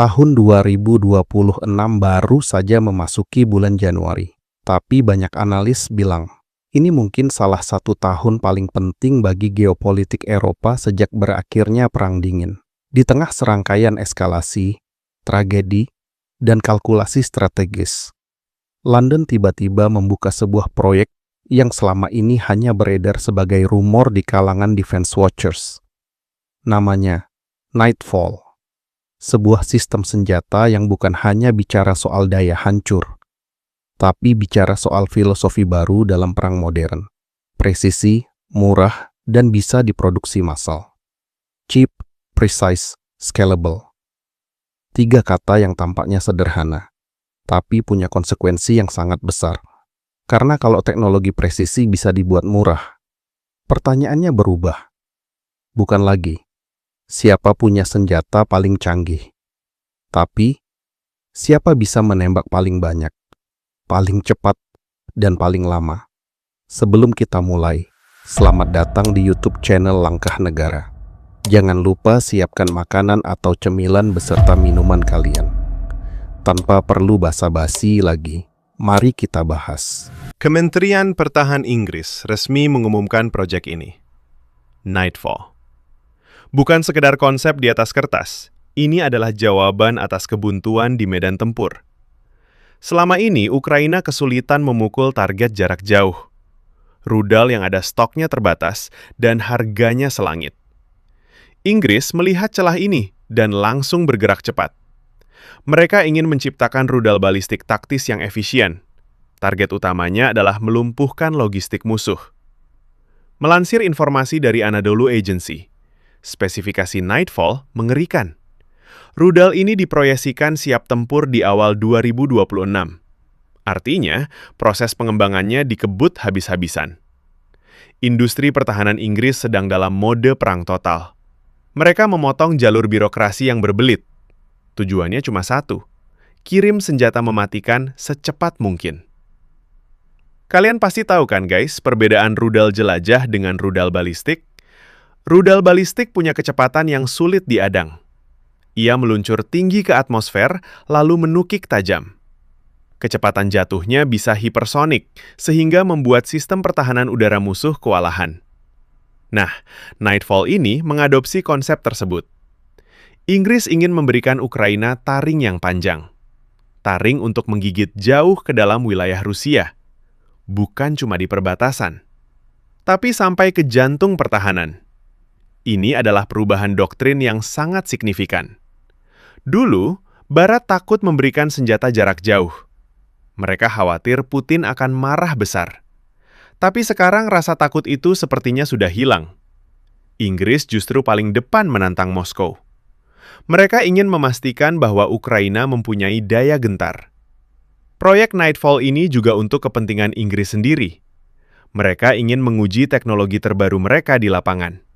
Tahun 2026 baru saja memasuki bulan Januari. Tapi banyak analis bilang, ini mungkin salah satu tahun paling penting bagi geopolitik Eropa sejak berakhirnya Perang Dingin. Di tengah serangkaian eskalasi, tragedi, dan kalkulasi strategis, London tiba-tiba membuka sebuah proyek yang selama ini hanya beredar sebagai rumor di kalangan defense watchers. Namanya Nightfall. Sebuah sistem senjata yang bukan hanya bicara soal daya hancur, tapi bicara soal filosofi baru dalam perang modern. Presisi, murah, dan bisa diproduksi massal. Cheap, precise, scalable. 3 kata yang tampaknya sederhana, tapi punya konsekuensi yang sangat besar. Karena kalau teknologi presisi bisa dibuat murah, pertanyaannya berubah. Bukan lagi, siapa punya senjata paling canggih, tapi siapa bisa menembak paling banyak, paling cepat, dan paling lama. Sebelum kita mulai, selamat datang di YouTube channel Langkah Negara. Jangan lupa siapkan makanan atau cemilan beserta minuman kalian. Tanpa perlu basa-basi lagi, mari kita bahas. Kementerian Pertahanan Inggris resmi mengumumkan proyek ini. Nightfall. Bukan sekedar konsep di atas kertas, ini adalah jawaban atas kebuntuan di medan tempur. Selama ini, Ukraina kesulitan memukul target jarak jauh. Rudal yang ada stoknya terbatas dan harganya selangit. Inggris melihat celah ini dan langsung bergerak cepat. Mereka ingin menciptakan rudal balistik taktis yang efisien. Target utamanya adalah melumpuhkan logistik musuh. Melansir informasi dari Anadolu Agency, spesifikasi Nightfall mengerikan. Rudal ini diproyeksikan siap tempur di awal 2026. Artinya, proses pengembangannya dikebut habis-habisan. Industri pertahanan Inggris sedang dalam mode perang total. Mereka memotong jalur birokrasi yang berbelit. Tujuannya cuma satu, kirim senjata mematikan secepat mungkin. Kalian pasti tahu kan guys, perbedaan rudal jelajah dengan rudal balistik? Rudal balistik punya kecepatan yang sulit diadang. Ia meluncur tinggi ke atmosfer, lalu menukik tajam. Kecepatan jatuhnya bisa hipersonik, sehingga membuat sistem pertahanan udara musuh kewalahan. Nah, Nightfall ini mengadopsi konsep tersebut. Inggris ingin memberikan Ukraina taring yang panjang. Taring untuk menggigit jauh ke dalam wilayah Rusia. Bukan cuma di perbatasan, tapi sampai ke jantung pertahanan. Ini adalah perubahan doktrin yang sangat signifikan. Dulu, Barat takut memberikan senjata jarak jauh. Mereka khawatir Putin akan marah besar. Tapi sekarang rasa takut itu sepertinya sudah hilang. Inggris justru paling depan menantang Moskow. Mereka ingin memastikan bahwa Ukraina mempunyai daya gentar. Proyek Nightfall ini juga untuk kepentingan Inggris sendiri. Mereka ingin menguji teknologi terbaru mereka di lapangan.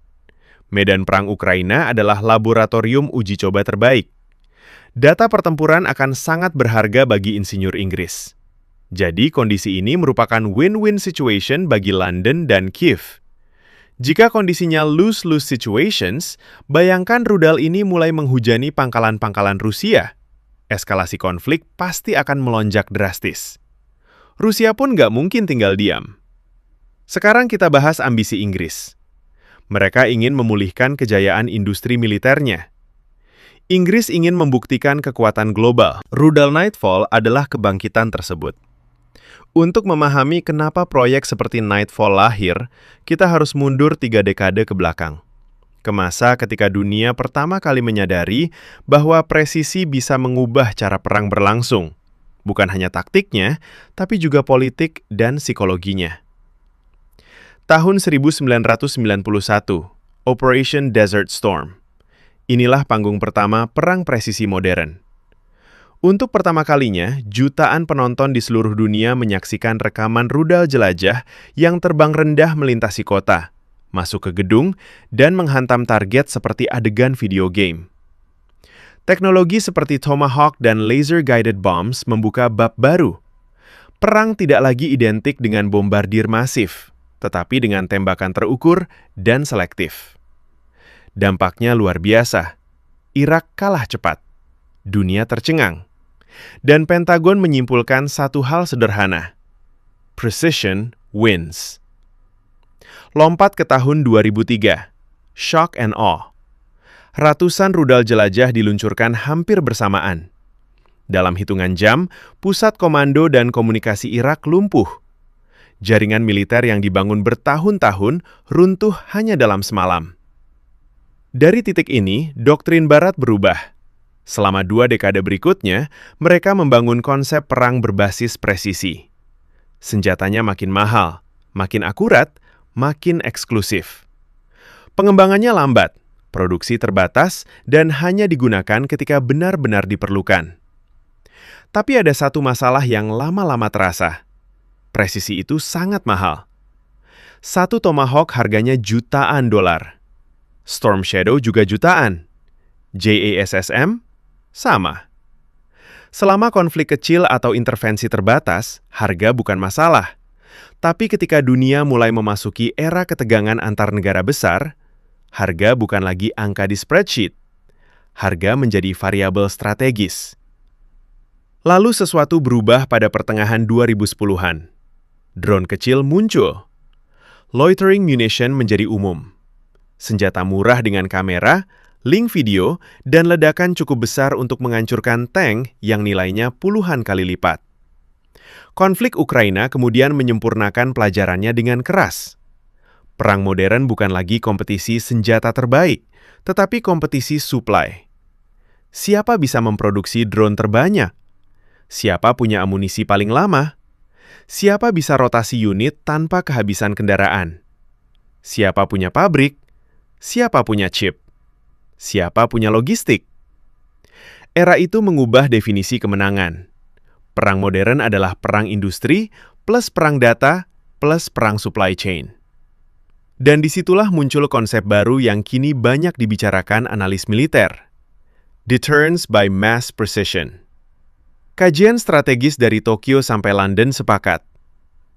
Medan perang Ukraina adalah laboratorium uji coba terbaik. Data pertempuran akan sangat berharga bagi insinyur Inggris. Jadi kondisi ini merupakan win-win situation bagi London dan Kiev. Jika kondisinya lose-lose situations, bayangkan rudal ini mulai menghujani pangkalan-pangkalan Rusia. Eskalasi konflik pasti akan melonjak drastis. Rusia pun nggak mungkin tinggal diam. Sekarang kita bahas ambisi Inggris. Mereka ingin memulihkan kejayaan industri militernya. Inggris ingin membuktikan kekuatan global. Rudal Nightfall adalah kebangkitan tersebut. Untuk memahami kenapa proyek seperti Nightfall lahir, kita harus mundur 3 dekade ke belakang. Ke masa ketika dunia pertama kali menyadari bahwa presisi bisa mengubah cara perang berlangsung. Bukan hanya taktiknya, tapi juga politik dan psikologinya. Tahun 1991, Operation Desert Storm. Inilah panggung pertama perang presisi modern. Untuk pertama kalinya, jutaan penonton di seluruh dunia menyaksikan rekaman rudal jelajah yang terbang rendah melintasi kota, masuk ke gedung, dan menghantam target seperti adegan video game. Teknologi seperti Tomahawk dan laser-guided bombs membuka bab baru. Perang tidak lagi identik dengan bombardir masif, tetapi dengan tembakan terukur dan selektif. Dampaknya luar biasa. Irak kalah cepat. Dunia tercengang. Dan Pentagon menyimpulkan satu hal sederhana. Precision wins. Lompat ke tahun 2003. Shock and awe. Ratusan rudal jelajah diluncurkan hampir bersamaan. Dalam hitungan jam, pusat komando dan komunikasi Irak lumpuh. Jaringan militer yang dibangun bertahun-tahun runtuh hanya dalam semalam. Dari titik ini, doktrin Barat berubah. Selama 2 dekade berikutnya, mereka membangun konsep perang berbasis presisi. Senjatanya makin mahal, makin akurat, makin eksklusif. Pengembangannya lambat, produksi terbatas, dan hanya digunakan ketika benar-benar diperlukan. Tapi ada satu masalah yang lama-lama terasa. Presisi itu sangat mahal. 1 Tomahawk harganya jutaan dolar. Storm Shadow juga jutaan. JASSM? Sama. Selama konflik kecil atau intervensi terbatas, harga bukan masalah. Tapi ketika dunia mulai memasuki era ketegangan antar negara besar, harga bukan lagi angka di spreadsheet. Harga menjadi variabel strategis. Lalu sesuatu berubah pada pertengahan 2010-an. Drone kecil muncul. Loitering munition menjadi umum. Senjata murah dengan kamera, link video, dan ledakan cukup besar untuk menghancurkan tank yang nilainya puluhan kali lipat. Konflik Ukraina kemudian menyempurnakan pelajarannya dengan keras. Perang modern bukan lagi kompetisi senjata terbaik, tetapi kompetisi supply. Siapa bisa memproduksi drone terbanyak? Siapa punya amunisi paling lama? Siapa bisa rotasi unit tanpa kehabisan kendaraan? Siapa punya pabrik? Siapa punya chip? Siapa punya logistik? Era itu mengubah definisi kemenangan. Perang modern adalah perang industri plus perang data plus perang supply chain. Dan disitulah muncul konsep baru yang kini banyak dibicarakan analis militer. Deterrence by mass precision. Kajian strategis dari Tokyo sampai London sepakat.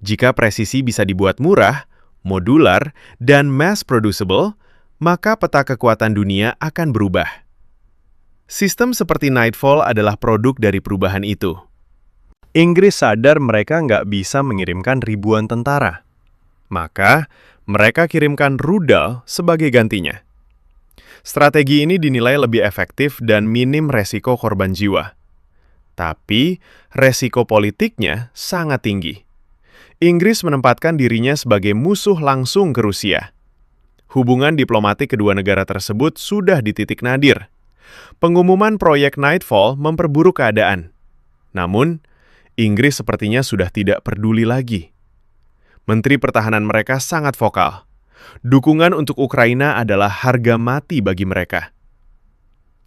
Jika presisi bisa dibuat murah, modular, dan mass producible, maka peta kekuatan dunia akan berubah. Sistem seperti Nightfall adalah produk dari perubahan itu. Inggris sadar mereka nggak bisa mengirimkan ribuan tentara. Maka, mereka kirimkan rudal sebagai gantinya. Strategi ini dinilai lebih efektif dan minim resiko korban jiwa. Tapi, resiko politiknya sangat tinggi. Inggris menempatkan dirinya sebagai musuh langsung ke Rusia. Hubungan diplomatik kedua negara tersebut sudah di titik nadir. Pengumuman proyek Nightfall memperburuk keadaan. Namun, Inggris sepertinya sudah tidak peduli lagi. Menteri Pertahanan mereka sangat vokal. Dukungan untuk Ukraina adalah harga mati bagi mereka.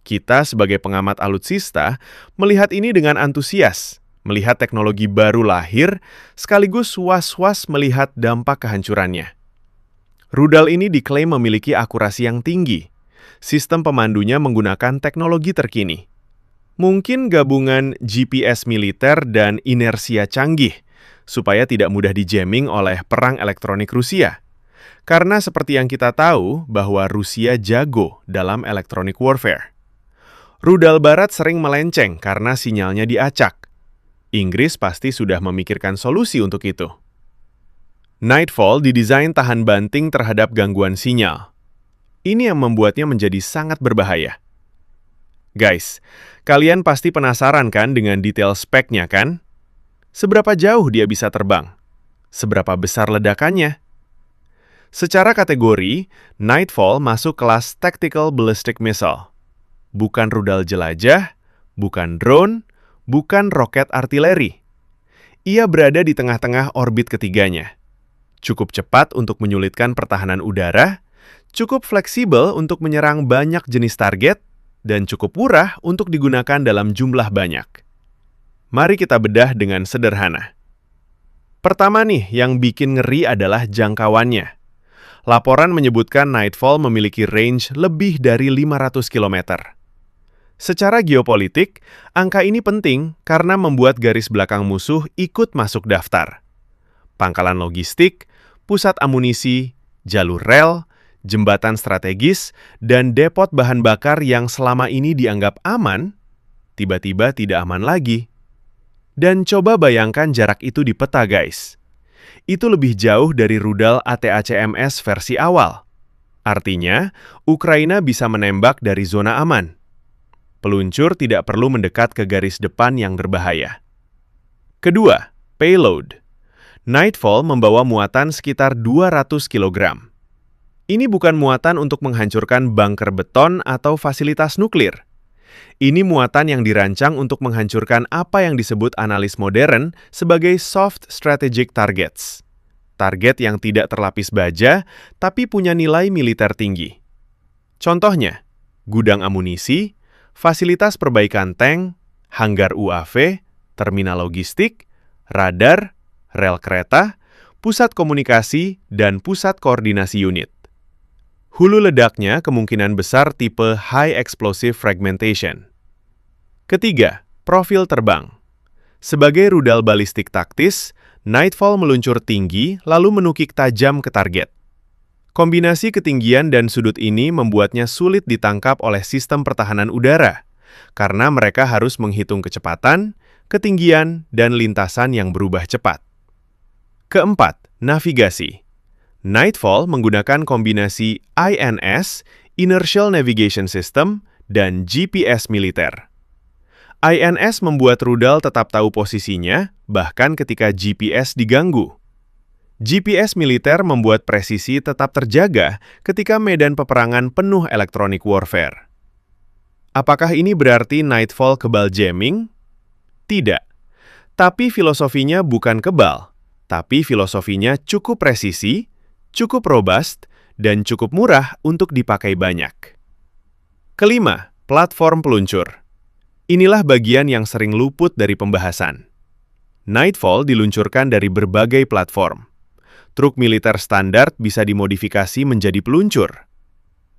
Kita sebagai pengamat alutsista melihat ini dengan antusias, melihat teknologi baru lahir, sekaligus was-was melihat dampak kehancurannya. Rudal ini diklaim memiliki akurasi yang tinggi. Sistem pemandunya menggunakan teknologi terkini. Mungkin gabungan GPS militer dan inersia canggih, supaya tidak mudah di-jamming oleh perang elektronik Rusia. Karena seperti yang kita tahu bahwa Rusia jago dalam electronic warfare. Rudal Barat sering melenceng karena sinyalnya diacak. Inggris pasti sudah memikirkan solusi untuk itu. Nightfall didesain tahan banting terhadap gangguan sinyal. Ini yang membuatnya menjadi sangat berbahaya. Guys, kalian pasti penasaran kan dengan detail speknya kan? Seberapa jauh dia bisa terbang? Seberapa besar ledakannya? Secara kategori, Nightfall masuk kelas Tactical Ballistic Missile. Bukan rudal jelajah, bukan drone, bukan roket artileri. Ia berada di tengah-tengah orbit ketiganya. Cukup cepat untuk menyulitkan pertahanan udara, cukup fleksibel untuk menyerang banyak jenis target, dan cukup murah untuk digunakan dalam jumlah banyak. Mari kita bedah dengan sederhana. Pertama nih, yang bikin ngeri adalah jangkauannya. Laporan menyebutkan Nightfall memiliki range lebih dari 500 km. Secara geopolitik, angka ini penting karena membuat garis belakang musuh ikut masuk daftar. Pangkalan logistik, pusat amunisi, jalur rel, jembatan strategis, dan depot bahan bakar yang selama ini dianggap aman, tiba-tiba tidak aman lagi. Dan coba bayangkan jarak itu di peta, guys. Itu lebih jauh dari rudal ATACMS versi awal. Artinya, Ukraina bisa menembak dari zona aman. Peluncur tidak perlu mendekat ke garis depan yang berbahaya. Kedua, payload. Nightfall membawa muatan sekitar 200 kg. Ini bukan muatan untuk menghancurkan bunker beton atau fasilitas nuklir. Ini muatan yang dirancang untuk menghancurkan apa yang disebut analis modern sebagai soft strategic targets. Target yang tidak terlapis baja, tapi punya nilai militer tinggi. Contohnya, gudang amunisi, fasilitas perbaikan tank, hanggar UAV, terminal logistik, radar, rel kereta, pusat komunikasi, dan pusat koordinasi unit. Hulu ledaknya kemungkinan besar tipe High Explosive Fragmentation. Ketiga, profil terbang. Sebagai rudal balistik taktis, Nightfall meluncur tinggi lalu menukik tajam ke target. Kombinasi ketinggian dan sudut ini membuatnya sulit ditangkap oleh sistem pertahanan udara, karena mereka harus menghitung kecepatan, ketinggian, dan lintasan yang berubah cepat. Keempat, navigasi. Nightfall menggunakan kombinasi INS, Inertial Navigation System, dan GPS militer. INS membuat rudal tetap tahu posisinya, bahkan ketika GPS diganggu. GPS militer membuat presisi tetap terjaga ketika medan peperangan penuh electronic warfare. Apakah ini berarti Nightfall kebal jamming? Tidak. Tapi filosofinya bukan kebal, tapi filosofinya cukup presisi, cukup robust, dan cukup murah untuk dipakai banyak. Kelima, platform peluncur. Inilah bagian yang sering luput dari pembahasan. Nightfall diluncurkan dari berbagai platform. Truk militer standar bisa dimodifikasi menjadi peluncur.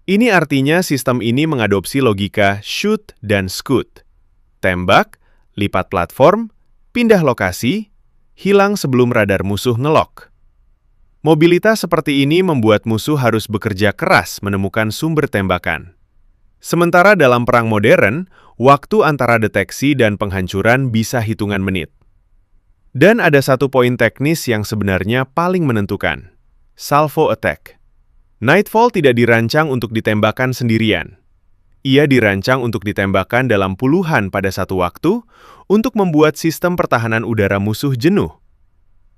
Ini artinya sistem ini mengadopsi logika shoot dan scoot. Tembak, lipat platform, pindah lokasi, hilang sebelum radar musuh ngelok. Mobilitas seperti ini membuat musuh harus bekerja keras menemukan sumber tembakan. Sementara dalam perang modern, waktu antara deteksi dan penghancuran bisa hitungan menit. Dan ada satu poin teknis yang sebenarnya paling menentukan. Salvo attack. Nightfall tidak dirancang untuk ditembakkan sendirian. Ia dirancang untuk ditembakkan dalam puluhan pada satu waktu untuk membuat sistem pertahanan udara musuh jenuh.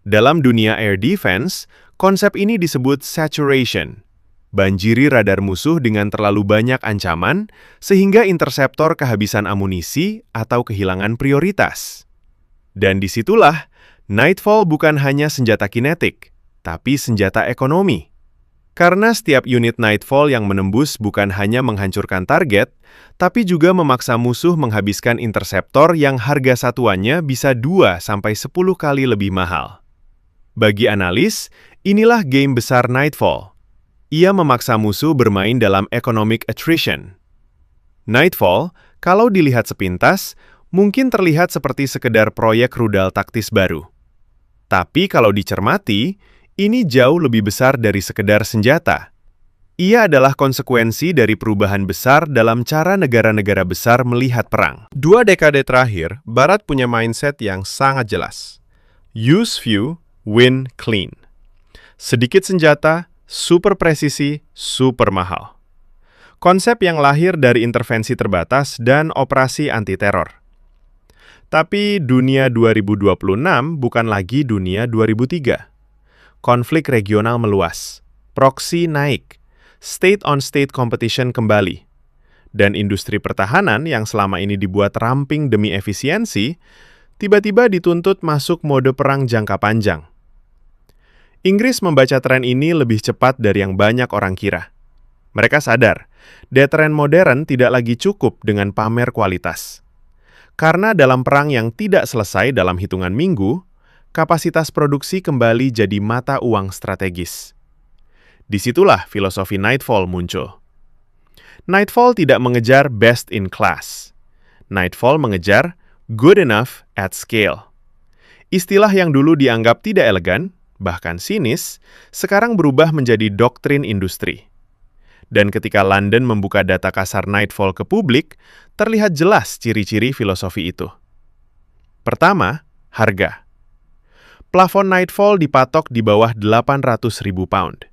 Dalam dunia air defense, konsep ini disebut saturation. Banjiri radar musuh dengan terlalu banyak ancaman sehingga interseptor kehabisan amunisi atau kehilangan prioritas. Dan disitulah, Nightfall bukan hanya senjata kinetik, tapi senjata ekonomi. Karena setiap unit Nightfall yang menembus bukan hanya menghancurkan target, tapi juga memaksa musuh menghabiskan interseptor yang harga satuannya bisa 2-10 kali lebih mahal. Bagi analis, inilah game besar Nightfall. Ia memaksa musuh bermain dalam economic attrition. Nightfall, kalau dilihat sepintas, mungkin terlihat seperti sekedar proyek rudal taktis baru. Tapi kalau dicermati, ini jauh lebih besar dari sekedar senjata. Ia adalah konsekuensi dari perubahan besar dalam cara negara-negara besar melihat perang. 2 dekade terakhir, Barat punya mindset yang sangat jelas. Use few, win clean. Sedikit senjata, super presisi, super mahal. Konsep yang lahir dari intervensi terbatas dan operasi anti-teror. Tapi dunia 2026 bukan lagi dunia 2003. Konflik regional meluas, proksi naik, state-on-state competition kembali, dan industri pertahanan yang selama ini dibuat ramping demi efisiensi, tiba-tiba dituntut masuk mode perang jangka panjang. Inggris membaca tren ini lebih cepat dari yang banyak orang kira. Mereka sadar, deteren modern tidak lagi cukup dengan pamer kualitas. Karena dalam perang yang tidak selesai dalam hitungan minggu, kapasitas produksi kembali jadi mata uang strategis. Disitulah filosofi Nightfall muncul. Nightfall tidak mengejar best in class. Nightfall mengejar good enough at scale. Istilah yang dulu dianggap tidak elegan, bahkan sinis, sekarang berubah menjadi doktrin industri. Dan ketika London membuka data kasar Nightfall ke publik, terlihat jelas ciri-ciri filosofi itu. Pertama, harga. Plafon Nightfall dipatok di bawah 800.000 pound.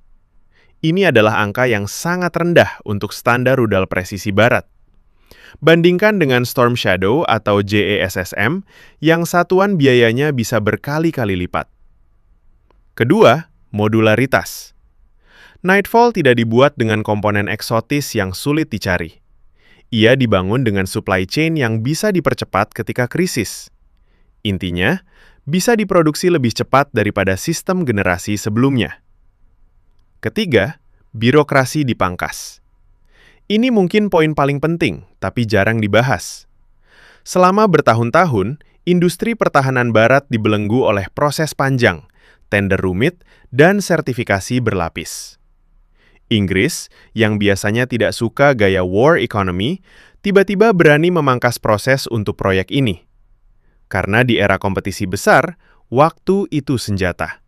Ini adalah angka yang sangat rendah untuk standar rudal presisi barat. Bandingkan dengan Storm Shadow atau JASSM yang satuan biayanya bisa berkali-kali lipat. Kedua, modularitas. Nightfall tidak dibuat dengan komponen eksotis yang sulit dicari. Ia dibangun dengan supply chain yang bisa dipercepat ketika krisis. Intinya, bisa diproduksi lebih cepat daripada sistem generasi sebelumnya. Ketiga, birokrasi dipangkas. Ini mungkin poin paling penting, tapi jarang dibahas. Selama bertahun-tahun, industri pertahanan barat dibelenggu oleh proses panjang, tender rumit, dan sertifikasi berlapis. Inggris, yang biasanya tidak suka gaya war economy, tiba-tiba berani memangkas proses untuk proyek ini. Karena di era kompetisi besar, waktu itu senjata.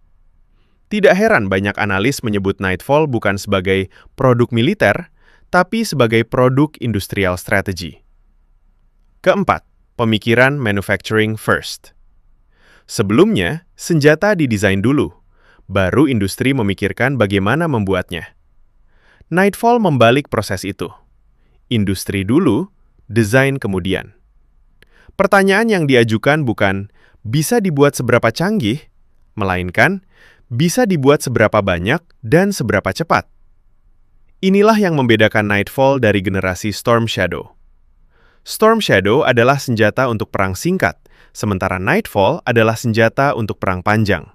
Tidak heran banyak analis menyebut Nightfall bukan sebagai produk militer, tapi sebagai produk industrial strategy. Keempat, pemikiran manufacturing first. Sebelumnya, senjata didesain dulu, baru industri memikirkan bagaimana membuatnya. Nightfall membalik proses itu. Industri dulu, desain kemudian. Pertanyaan yang diajukan bukan bisa dibuat seberapa canggih, melainkan bisa dibuat seberapa banyak dan seberapa cepat. Inilah yang membedakan Nightfall dari generasi Storm Shadow. Storm Shadow adalah senjata untuk perang singkat, sementara Nightfall adalah senjata untuk perang panjang.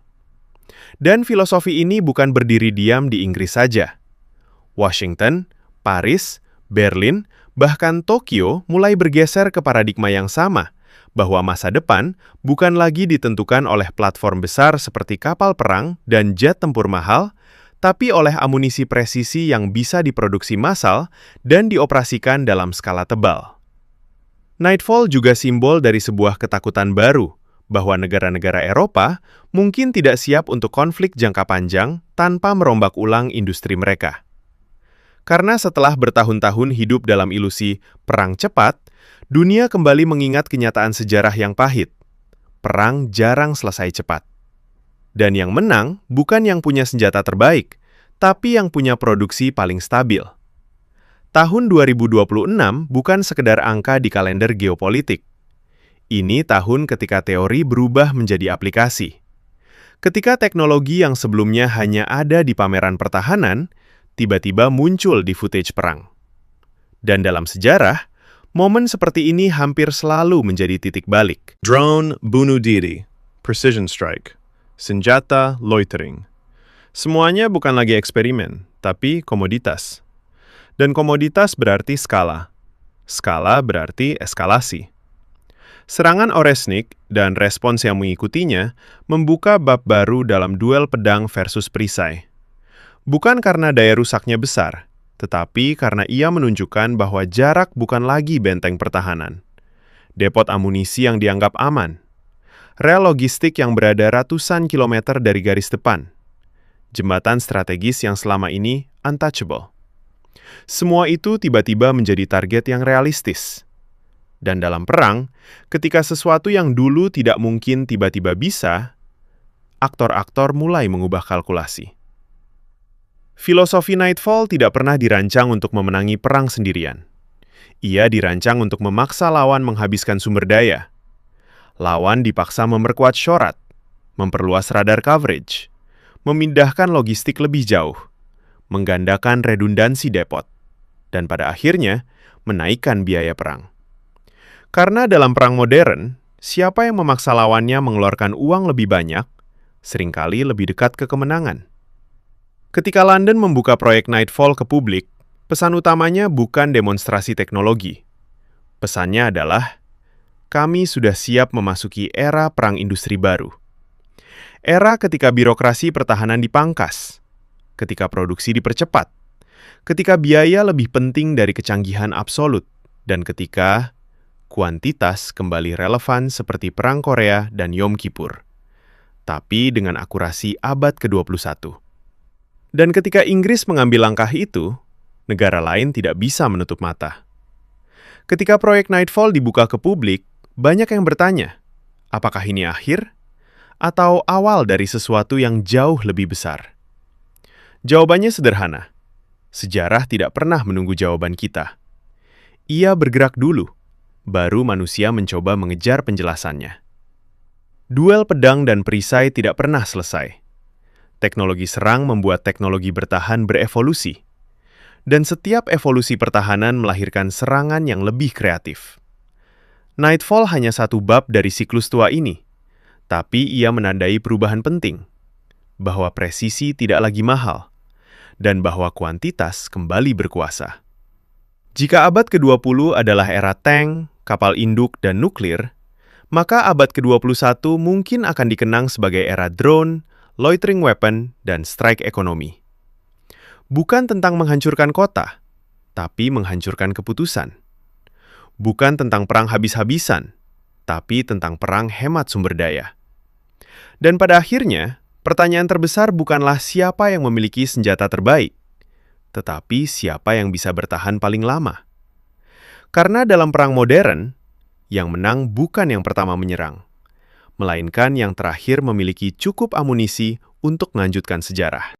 Dan filosofi ini bukan berdiri diam di Inggris saja. Washington, Paris, Berlin, bahkan Tokyo mulai bergeser ke paradigma yang sama, bahwa masa depan bukan lagi ditentukan oleh platform besar seperti kapal perang dan jet tempur mahal, tapi oleh amunisi presisi yang bisa diproduksi massal dan dioperasikan dalam skala tebal. Nightfall juga simbol dari sebuah ketakutan baru, bahwa negara-negara Eropa mungkin tidak siap untuk konflik jangka panjang tanpa merombak ulang industri mereka. Karena setelah bertahun-tahun hidup dalam ilusi perang cepat, dunia kembali mengingat kenyataan sejarah yang pahit. Perang jarang selesai cepat. Dan yang menang bukan yang punya senjata terbaik, tapi yang punya produksi paling stabil. Tahun 2026 bukan sekedar angka di kalender geopolitik. Ini tahun ketika teori berubah menjadi aplikasi. Ketika teknologi yang sebelumnya hanya ada di pameran pertahanan, tiba-tiba muncul di footage perang. Dan dalam sejarah, momen seperti ini hampir selalu menjadi titik balik. Drone bunuh diri, precision strike, senjata loitering. Semuanya bukan lagi eksperimen, tapi komoditas. Dan komoditas berarti skala. Skala berarti eskalasi. Serangan Oresnik dan respons yang mengikutinya membuka bab baru dalam duel pedang versus perisai. Bukan karena daya rusaknya besar, tetapi karena ia menunjukkan bahwa jarak bukan lagi benteng pertahanan. Depot amunisi yang dianggap aman. Rel logistik yang berada ratusan kilometer dari garis depan. Jembatan strategis yang selama ini untouchable. Semua itu tiba-tiba menjadi target yang realistis. Dan dalam perang, ketika sesuatu yang dulu tidak mungkin tiba-tiba bisa, aktor-aktor mulai mengubah kalkulasi. Filosofi Nightfall tidak pernah dirancang untuk memenangi perang sendirian. Ia dirancang untuk memaksa lawan menghabiskan sumber daya. Lawan dipaksa memperkuat syorat, memperluas radar coverage, memindahkan logistik lebih jauh, menggandakan redundansi depot, dan pada akhirnya menaikkan biaya perang. Karena dalam perang modern, siapa yang memaksa lawannya mengeluarkan uang lebih banyak, seringkali lebih dekat ke kemenangan. Ketika London membuka proyek Nightfall ke publik, pesan utamanya bukan demonstrasi teknologi. Pesannya adalah, kami sudah siap memasuki era perang industri baru. Era ketika birokrasi pertahanan dipangkas, ketika produksi dipercepat, ketika biaya lebih penting dari kecanggihan absolut, dan ketika kuantitas kembali relevan seperti Perang Korea dan Yom Kippur, tapi dengan akurasi abad ke-21. Dan ketika Inggris mengambil langkah itu, Negara lain tidak bisa menutup mata. Ketika proyek Nightfall dibuka ke publik, banyak yang bertanya, apakah ini akhir? Atau awal dari sesuatu yang jauh lebih besar? Jawabannya sederhana. Sejarah tidak pernah menunggu jawaban kita. Ia bergerak dulu, baru manusia mencoba mengejar penjelasannya. Duel pedang dan perisai tidak pernah selesai. Teknologi serang membuat teknologi bertahan berevolusi. Dan setiap evolusi pertahanan melahirkan serangan yang lebih kreatif. Nightfall hanya satu bab dari siklus tua ini, tapi ia menandai perubahan penting, bahwa presisi tidak lagi mahal, dan bahwa kuantitas kembali berkuasa. Jika abad ke-20 adalah era tank, kapal induk, dan nuklir, maka abad ke-21 mungkin akan dikenang sebagai era drone, loitering weapon, dan strike ekonomi. Bukan tentang menghancurkan kota, tapi menghancurkan keputusan. Bukan tentang perang habis-habisan, tapi tentang perang hemat sumber daya. Dan pada akhirnya, pertanyaan terbesar bukanlah siapa yang memiliki senjata terbaik, tetapi siapa yang bisa bertahan paling lama. Karena dalam perang modern, yang menang bukan yang pertama menyerang, melainkan yang terakhir memiliki cukup amunisi untuk melanjutkan sejarah.